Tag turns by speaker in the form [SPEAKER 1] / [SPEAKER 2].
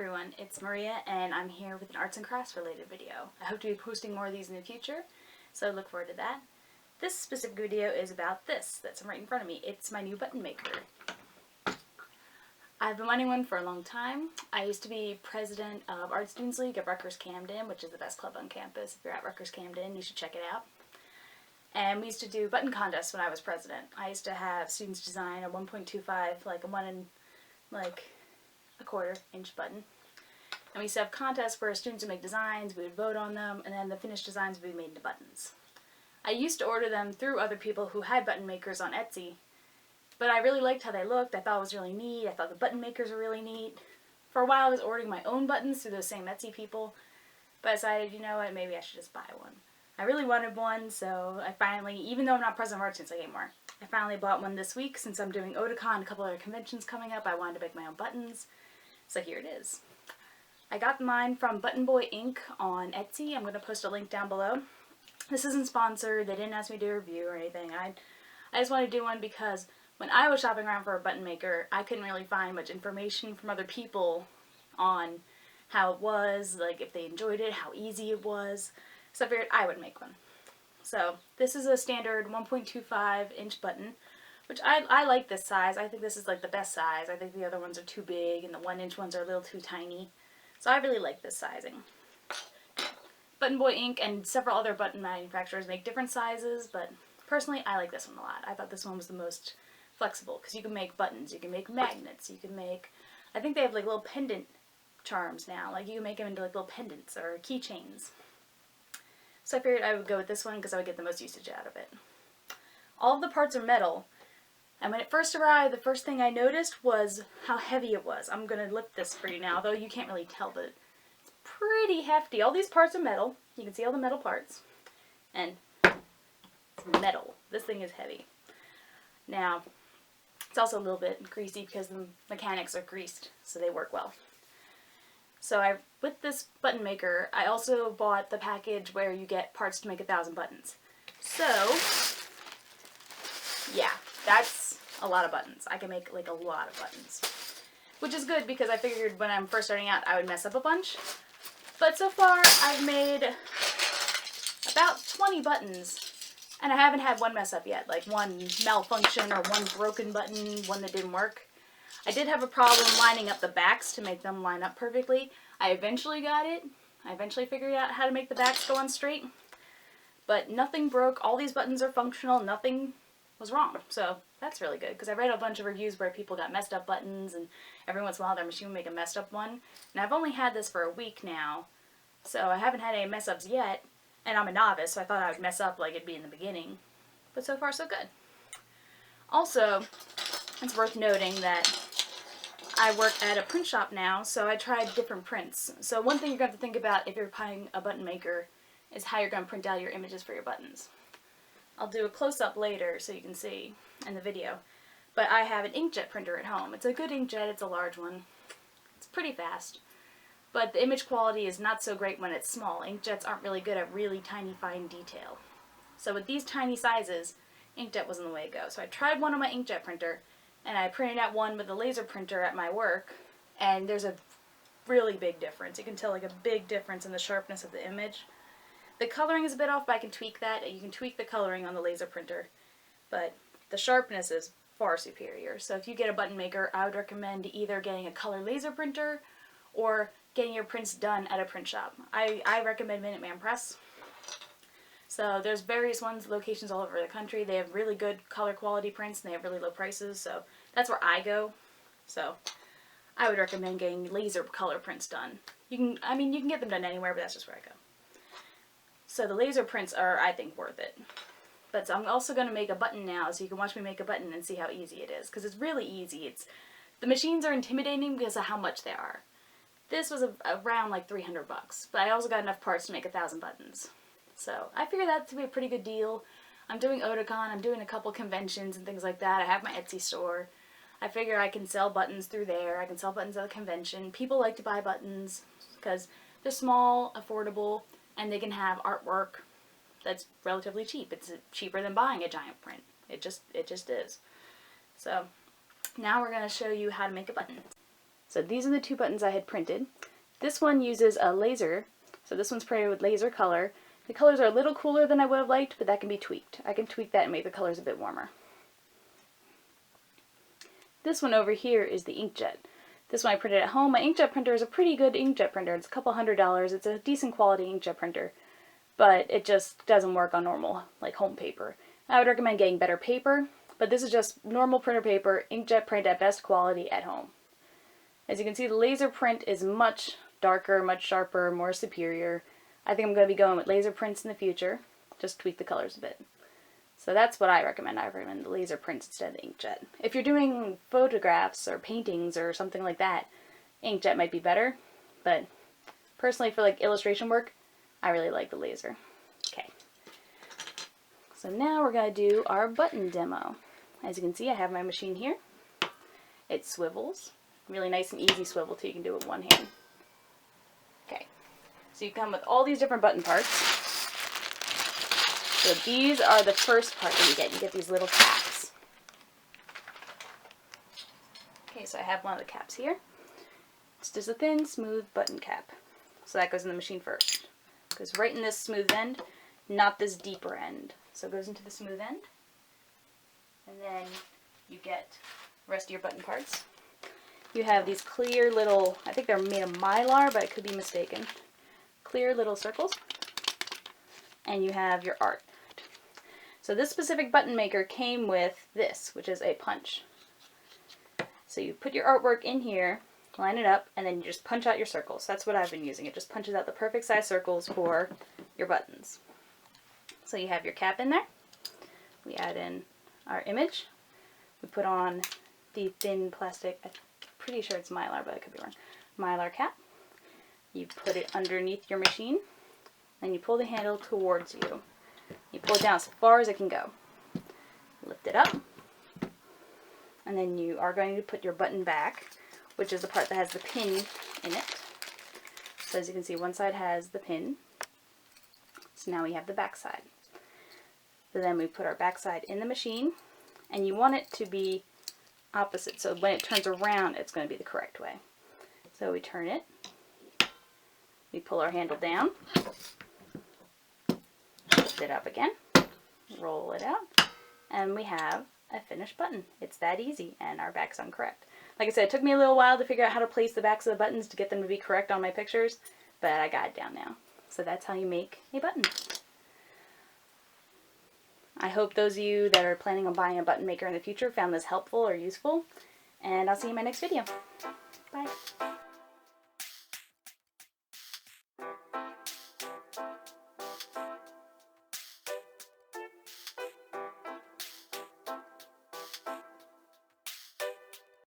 [SPEAKER 1] everyone, it's Maria and I'm here with an arts and crafts related video. I hope to be posting more of these in the future, so I look forward to that. This specific video is about this that's right in front of me. It's my new button maker. I've been wanting one for a long time. I used to be president of Art Students League at Rutgers Camden, which is the best club on campus. If you're at Rutgers Camden, you should check it out. And we used to do button contests when I was president. I used to have students design a 1.25, like a 1 and a quarter-inch button. And we used to have contests where students would make designs, we would vote on them, and then the finished designs would be made into buttons. I used to order them through other people who had button makers on Etsy, but I really liked how they looked. I thought it was really neat. I thought the button makers were really neat. For a while I was ordering my own buttons through those same Etsy people, but I decided, you know what, maybe I should just buy one. I really wanted one, so I finally, even though I'm not president of Art Students anymore, I finally bought one this week. Since I'm doing Otakon and a couple other conventions coming up, I wanted to make my own buttons. So here it is. I got mine from Button Boy Inc. on Etsy. I'm going to post a link down below. This isn't sponsored. They didn't ask me to do a review or anything. I just wanted to do one because when I was shopping around for a button maker, I couldn't really find much information from other people on how it was, like if they enjoyed it, how easy it was. So I figured I would make one. So this is a standard 1.25 inch button, which I like this size. I think this is like the best size. I think the other ones are too big and the 1 inch ones are a little too tiny. So I really like this sizing. Button Boy Inc. and several other button manufacturers make different sizes, but personally I like this one a lot. I thought this one was the most flexible because you can make buttons, you can make magnets, you can make, I think they have like little pendant charms now. Like you can make them into like little pendants or keychains. So I figured I would go with this one because I would get the most usage out of it. All of the parts are metal, and when it first arrived, the first thing I noticed was how heavy it was. I'm going to lift this for you now, although you can't really tell, but it's pretty hefty. All these parts are metal. You can see all the metal parts, and it's metal. This thing is heavy. Now, it's also a little bit greasy because the mechanics are greased, so they work well. So with this button maker, I also bought the package where you get parts to make 1,000 buttons. So, yeah, that's a lot of buttons. I can make like a lot of buttons. Which is good because I figured when I'm first starting out I would mess up a bunch. But so far I've made about 20 buttons and I haven't had one mess up yet. Like one malfunction or one broken button, one that didn't work. I did have a problem lining up the backs to make them line up perfectly. I eventually got it. I eventually figured out how to make the backs go on straight. But nothing broke. All these buttons are functional. Nothing was wrong. So that's really good because I read a bunch of reviews where people got messed up buttons and every once in a while their machine would make a messed up one. And I've only had this for a week now. So I haven't had any mess ups yet. And I'm a novice, so I thought I would mess up like it'd be in the beginning. But so far so good. Also, it's worth noting that I work at a print shop now, so I tried different prints. So one thing you're going to have to think about if you're buying a button maker is how you're going to print out your images for your buttons. I'll do a close-up later so you can see in the video. But I have an inkjet printer at home. It's a good inkjet, it's a large one. It's pretty fast. But the image quality is not so great when it's small. Inkjets aren't really good at really tiny fine detail. So with these tiny sizes, inkjet wasn't the way to go. So I tried one on my inkjet printer, and I printed out one with a laser printer at my work, and there's a really big difference. You can tell like a big difference in the sharpness of the image. The coloring is a bit off, but I can tweak that. You can tweak the coloring on the laser printer, but the sharpness is far superior. So if you get a button maker, I would recommend either getting a color laser printer or getting your prints done at a print shop. I recommend Minuteman Press. So there's various locations all over the country. They have really good color quality prints and they have really low prices, so that's where I go. So I would recommend getting laser color prints done. You can get them done anywhere, but that's just where I go. So the laser prints are, I think, worth it. But I'm also going to make a button now, so you can watch me make a button and see how easy it is, because it's really easy. The machines are intimidating because of how much they are. This was around like 300 bucks, but I also got enough parts to make 1,000 buttons. So I figured that to be a pretty good deal. I'm doing Otakon, I'm doing a couple conventions and things like that. I have my Etsy store. I figure I can sell buttons through there. I can sell buttons at a convention. People like to buy buttons because they're small, affordable, and they can have artwork that's relatively cheap. It's cheaper than buying a giant print. It just is. So now we're going to show you how to make a button. So these are the two buttons I had printed. This one uses a laser, so this one's printed with laser color. The colors are a little cooler than I would have liked, but that can be tweaked. I can tweak that and make the colors a bit warmer. This one over here is the inkjet. This one I printed at home. My inkjet printer is a pretty good inkjet printer. It's a couple $100. It's a decent quality inkjet printer, but it just doesn't work on normal, like, home paper. I would recommend getting better paper, but this is just normal printer paper, inkjet print at best quality at home. As you can see, the laser print is much darker, much sharper, more superior. I think I'm going to be going with laser prints in the future. Just tweak the colors a bit. So that's what I recommend. I recommend the laser prints instead of the inkjet. If you're doing photographs or paintings or something like that, inkjet might be better. But personally, for like illustration work, I really like the laser. Okay. So now we're going to do our button demo. As you can see, I have my machine here. It swivels. Really nice and easy swivel too. You can do it with one hand. Okay. So you come with all these different button parts. So these are the first part that you get. You get these little caps. Okay, so I have one of the caps here. It's just a thin, smooth button cap. So that goes in the machine first. It goes right in this smooth end, not this deeper end. So it goes into the smooth end. And then you get the rest of your button parts. You have these clear little, I think they're made of Mylar, but I could be mistaken. Clear little circles. And you have your art. So this specific button maker came with this, which is a punch. So you put your artwork in here, line it up, and then you just punch out your circles. That's what I've been using. It just punches out the perfect size circles for your buttons. So you have your cap in there. We add in our image. We put on the thin plastic, I'm pretty sure it's Mylar, but I could be wrong, Mylar cap. You put it underneath your machine, and you pull the handle towards you. You pull it down as far as it can go. Lift it up, and then you are going to put your button back, which is the part that has the pin in it. So as you can see, one side has the pin. So now we have the back side. So then we put our back side in the machine, and you want it to be opposite. So when it turns around, it's going to be the correct way. So we turn it. We pull our handle down, lift it up again, roll it out, and we have a finished button. It's that easy, and our back's on correct. Like I said, it took me a little while to figure out how to place the backs of the buttons to get them to be correct on my pictures, but I got it down now. So that's how you make a button. I hope those of you that are planning on buying a button maker in the future found this helpful or useful, and I'll see you in my next video. Bye.